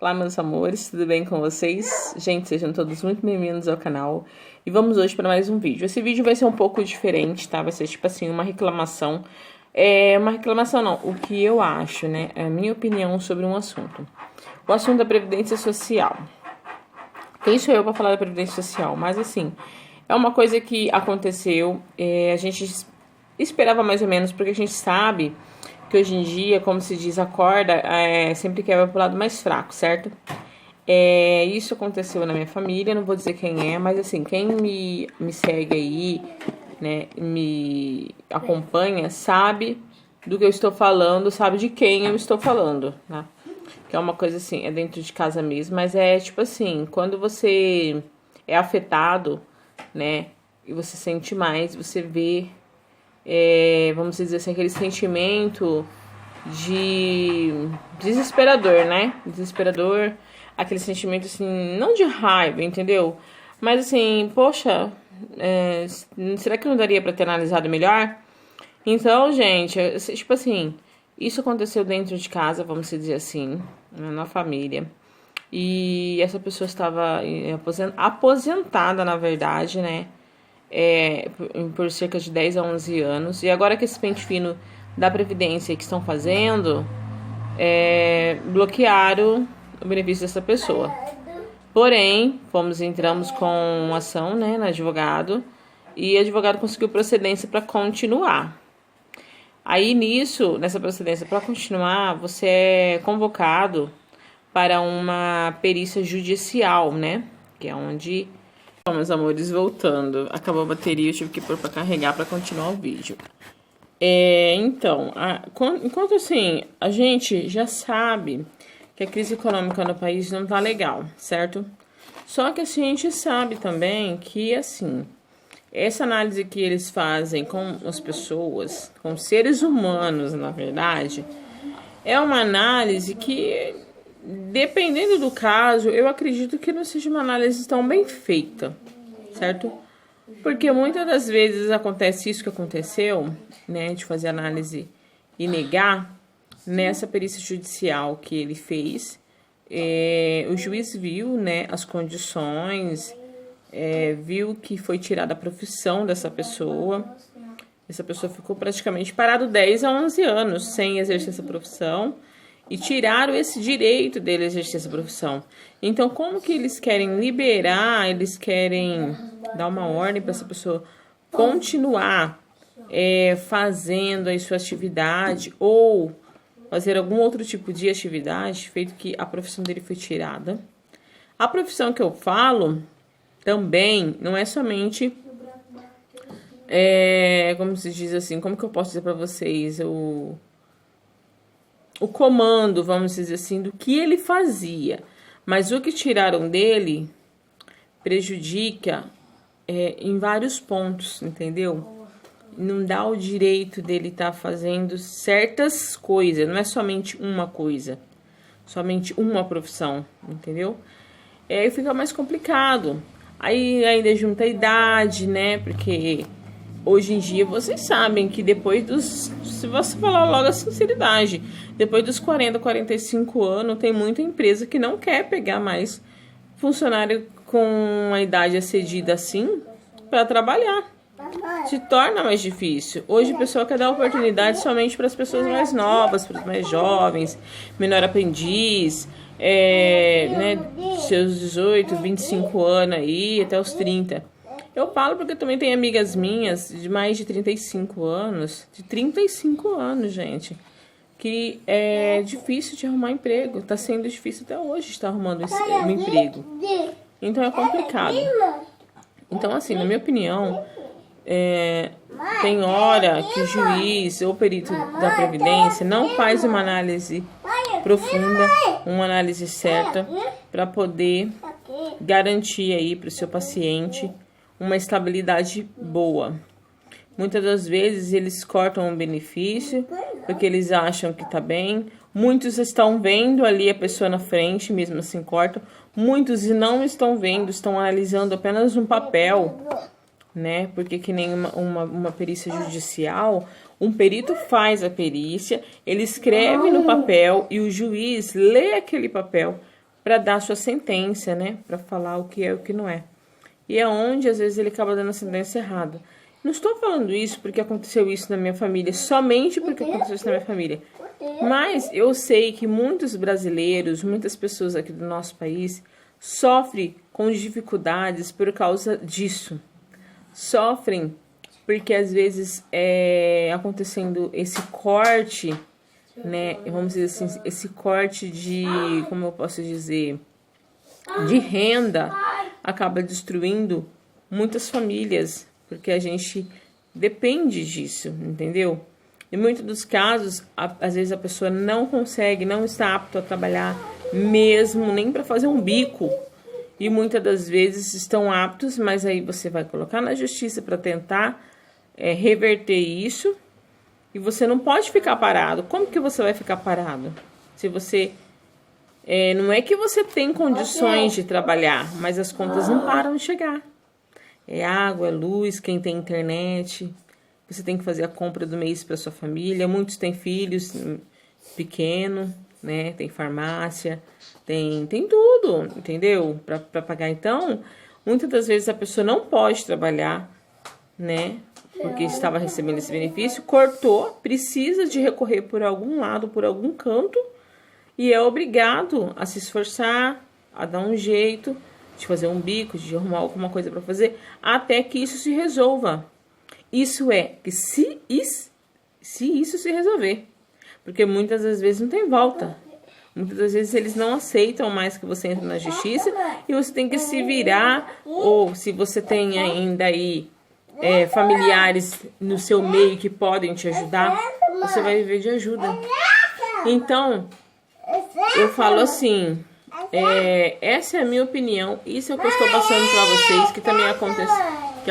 Olá, meus amores, tudo bem com vocês? Gente, sejam todos muito bem-vindos ao canal. E vamos hoje para mais um vídeo. Esse vídeo vai ser um pouco diferente, tá? Vai ser tipo assim, uma reclamação. Uma reclamação não, o que eu acho, né? É a minha opinião sobre um assunto. O assunto da Previdência Social. Quem sou eu para falar da Previdência Social? Mas assim, é uma coisa que aconteceu, a gente esperava mais ou menos, porque a gente sabe que hoje em dia, como se diz, a corda sempre quebra pro lado mais fraco, certo? Isso aconteceu na minha família, não vou dizer quem é, mas assim, quem me segue aí, né, me acompanha, sabe do que eu estou falando, sabe de quem eu estou falando, né? Que é uma coisa assim, é dentro de casa mesmo, mas é tipo assim, quando você é afetado, né, e você sente mais, você vê, vamos dizer assim, aquele sentimento de desesperador, né? Desesperador, aquele sentimento assim, não de raiva, entendeu? Mas assim, poxa, será que não daria pra ter analisado melhor? Então, gente, tipo assim, isso aconteceu dentro de casa, vamos dizer assim, na família. E essa pessoa estava aposentada, na verdade, né? Por cerca de 10 a 11 anos. E agora que esse pente fino da Previdência que estão fazendo, bloquearam o benefício dessa pessoa. Porém, entramos com ação, né, no advogado, e o advogado conseguiu procedência para continuar. Aí nessa procedência para continuar, você é convocado para uma perícia judicial, né, que é onde... Bom, meus amores, voltando, acabou a bateria, eu tive que pôr para carregar para continuar o vídeo. Então, enquanto assim, a gente já sabe que a crise econômica no país não tá legal, certo? Só que assim, a gente sabe também que, assim, essa análise que eles fazem com as pessoas, com seres humanos, na verdade, é uma análise que, dependendo do caso, eu acredito que não seja uma análise tão bem feita, certo? Porque muitas das vezes acontece isso que aconteceu, né, de fazer análise e negar. Nessa perícia judicial que ele fez, o juiz viu, né, as condições, viu que foi tirada a profissão dessa pessoa. Essa pessoa ficou praticamente parado 10 a 11 anos sem exercer essa profissão e tiraram esse direito dele exercer essa profissão. Então, como que eles querem liberar, eles querem dar uma ordem para essa pessoa continuar fazendo a sua atividade ou fazer algum outro tipo de atividade, feito que a profissão dele foi tirada. A profissão que eu falo também não é somente, como se diz assim, como que eu posso dizer para vocês, o comando, vamos dizer assim, do que ele fazia. Mas o que tiraram dele prejudica em vários pontos, entendeu? Não dá o direito dele estar fazendo certas coisas, não é somente uma coisa, somente uma profissão, entendeu? Aí fica mais complicado. Aí ainda junta a idade, né? Porque hoje em dia vocês sabem que depois se você falar logo a sinceridade, depois dos 40, 45 anos, tem muita empresa que não quer pegar mais funcionário com a idade excedida assim para trabalhar. Se torna mais difícil. Hoje a pessoa quer dar oportunidade somente para as pessoas mais novas, para os mais jovens, menor aprendiz, né, seus 18, 25 anos aí, até os 30. Eu falo porque também tem amigas minhas de mais de 35 anos, gente, que é difícil de arrumar emprego. Tá sendo difícil até hoje estar arrumando um emprego. Então é complicado. Então, assim, na minha opinião, tem hora que o juiz ou perito da Previdência não faz uma análise profunda, uma análise certa para poder garantir aí para o seu paciente uma estabilidade boa. Muitas das vezes eles cortam o benefício porque eles acham que tá bem. Muitos estão vendo ali a pessoa na frente, mesmo assim cortam. Muitos não estão vendo, estão analisando apenas um papel, né? Porque que nem uma perícia judicial, um perito faz a perícia, ele escreve no papel e o juiz lê aquele papel para dar sua sentença, né? Para falar o que é e o que não é. E é onde, às vezes, ele acaba dando a sentença errada. Não estou falando isso porque aconteceu isso na minha família, somente porque aconteceu isso na minha família. Mas eu sei que muitos brasileiros, muitas pessoas aqui do nosso país, sofrem com dificuldades por causa disso. Sofrem porque, às vezes, acontecendo esse corte, né? Vamos dizer assim, esse corte de, como eu posso dizer, de renda, acaba destruindo muitas famílias, porque a gente depende disso, entendeu? Em muitos dos casos, às vezes a pessoa não consegue, não está apta a trabalhar mesmo, nem para fazer um bico. E muitas das vezes estão aptos, mas aí você vai colocar na justiça para tentar reverter isso. E você não pode ficar parado. Como que você vai ficar parado? Se você... não é que você tem condições de trabalhar, mas as contas não param de chegar. É água, é luz, quem tem internet. Você tem que fazer a compra do mês para sua família. Muitos têm filhos pequenos, né? Tem farmácia, tem tudo, entendeu? Para pagar. Então, muitas das vezes a pessoa não pode trabalhar, né? Porque estava recebendo esse benefício, cortou, precisa de recorrer por algum lado, por algum canto, e é obrigado a se esforçar, a dar um jeito de fazer um bico, de arrumar alguma coisa para fazer, até que isso se resolva. Isso é, que se isso se resolver, porque muitas das vezes não tem volta. Muitas das vezes eles não aceitam mais que você entre na justiça e você tem que se virar, ou se você tem ainda aí familiares no seu meio que podem te ajudar, você vai viver de ajuda. Então, eu falo assim, essa é a minha opinião, isso é o que eu estou passando para vocês, que também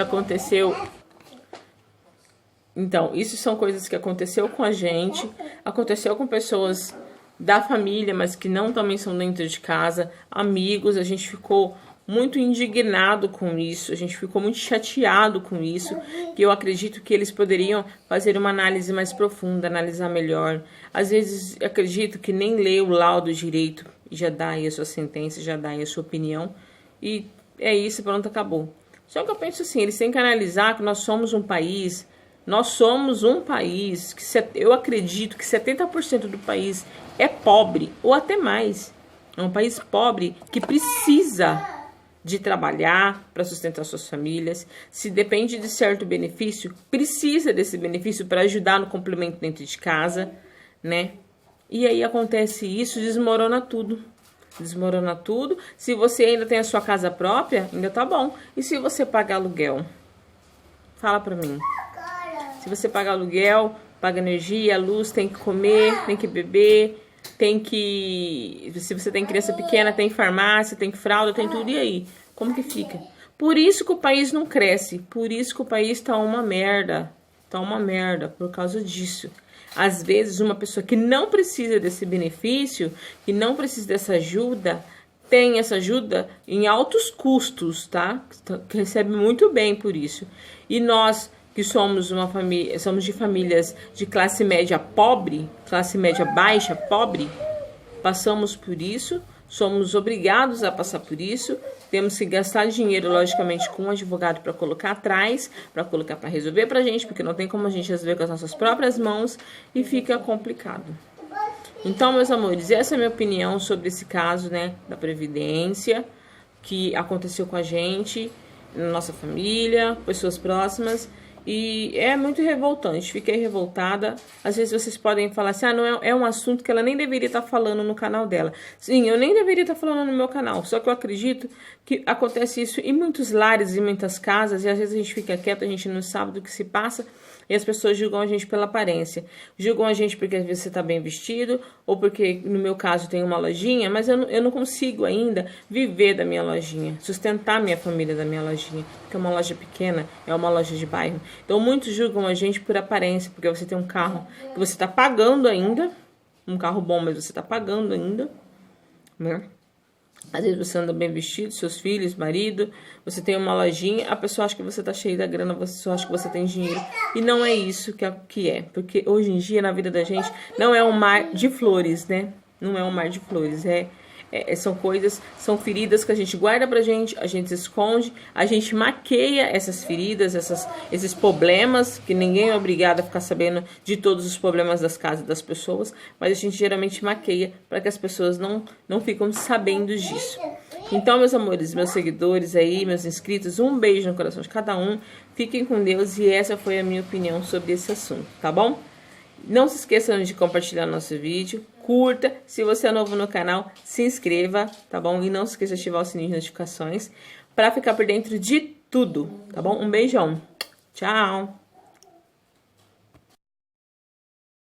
aconteceu. Então, isso são coisas que aconteceu com a gente, aconteceu com pessoas da família, mas que não também são dentro de casa, amigos. A gente ficou muito indignado com isso, a gente ficou muito chateado com isso, que eu acredito que eles poderiam fazer uma análise mais profunda, analisar melhor. Às vezes, acredito que nem lê o laudo direito, já dá aí a sua sentença, já dá aí a sua opinião, e é isso, pronto, acabou. Só que eu penso assim, eles têm que analisar que nós somos um país que eu acredito que 70% do país é pobre, ou até mais. É um país pobre que precisa de trabalhar para sustentar suas famílias. Se depende de certo benefício, precisa desse benefício para ajudar no complemento dentro de casa, né? E aí acontece isso, desmorona tudo. Desmorona tudo. Se você ainda tem a sua casa própria, ainda tá bom. E se você pagar aluguel? Fala pra mim. Se você paga aluguel, paga energia, luz, tem que comer, tem que beber, se você tem criança pequena, tem farmácia, tem fralda, tem tudo, e aí? Como que fica? Por isso que o país não cresce, por isso que o país tá uma merda, por causa disso. Às vezes, uma pessoa que não precisa desse benefício, que não precisa dessa ajuda, tem essa ajuda em altos custos, tá? Que recebe muito bem por isso. E nós, que somos de famílias de classe média pobre, classe média baixa, pobre, passamos por isso, somos obrigados a passar por isso, temos que gastar dinheiro, logicamente, com um advogado para colocar atrás, para colocar para resolver pra gente, porque não tem como a gente resolver com as nossas próprias mãos e fica complicado. Então, meus amores, essa é a minha opinião sobre esse caso, né, da Previdência, que aconteceu com a gente, na nossa família, pessoas próximas. E é muito revoltante, fiquei revoltada. Às vezes vocês podem falar assim, não é um assunto que ela nem deveria estar falando no canal dela. Sim, eu nem deveria estar falando no meu canal, só que eu acredito que acontece isso em muitos lares, em muitas casas, e às vezes a gente fica quieto, a gente não sabe do que se passa, e as pessoas julgam a gente pela aparência. Julgam a gente porque às vezes você está bem vestido, ou porque, no meu caso, tem uma lojinha, mas eu não consigo ainda viver da minha lojinha, sustentar minha família da minha lojinha, porque é uma loja pequena, é uma loja de bairro. Então, muitos julgam a gente por aparência, porque você tem um carro que você está pagando ainda, um carro bom, mas você está pagando ainda, né? Às vezes você anda bem vestido, seus filhos, marido, você tem uma lojinha, a pessoa acha que você tá cheio da grana, você só acha que você tem dinheiro. E não é isso que é, porque hoje em dia, na vida da gente, não é um mar de flores, né? Não é um mar de flores, é são coisas, são feridas que a gente guarda pra gente, a gente esconde, a gente maqueia essas feridas, esses problemas, que ninguém é obrigado a ficar sabendo de todos os problemas das casas das pessoas, mas a gente geralmente maqueia para que as pessoas não ficam sabendo disso. Então, meus amores, meus seguidores aí, meus inscritos, um beijo no coração de cada um. Fiquem com Deus e essa foi a minha opinião sobre esse assunto, tá bom? Não se esqueçam de compartilhar nosso vídeo, curta. Se você é novo no canal, se inscreva, tá bom? E não se esqueça de ativar o sininho de notificações para ficar por dentro de tudo, tá bom? Um beijão. Tchau!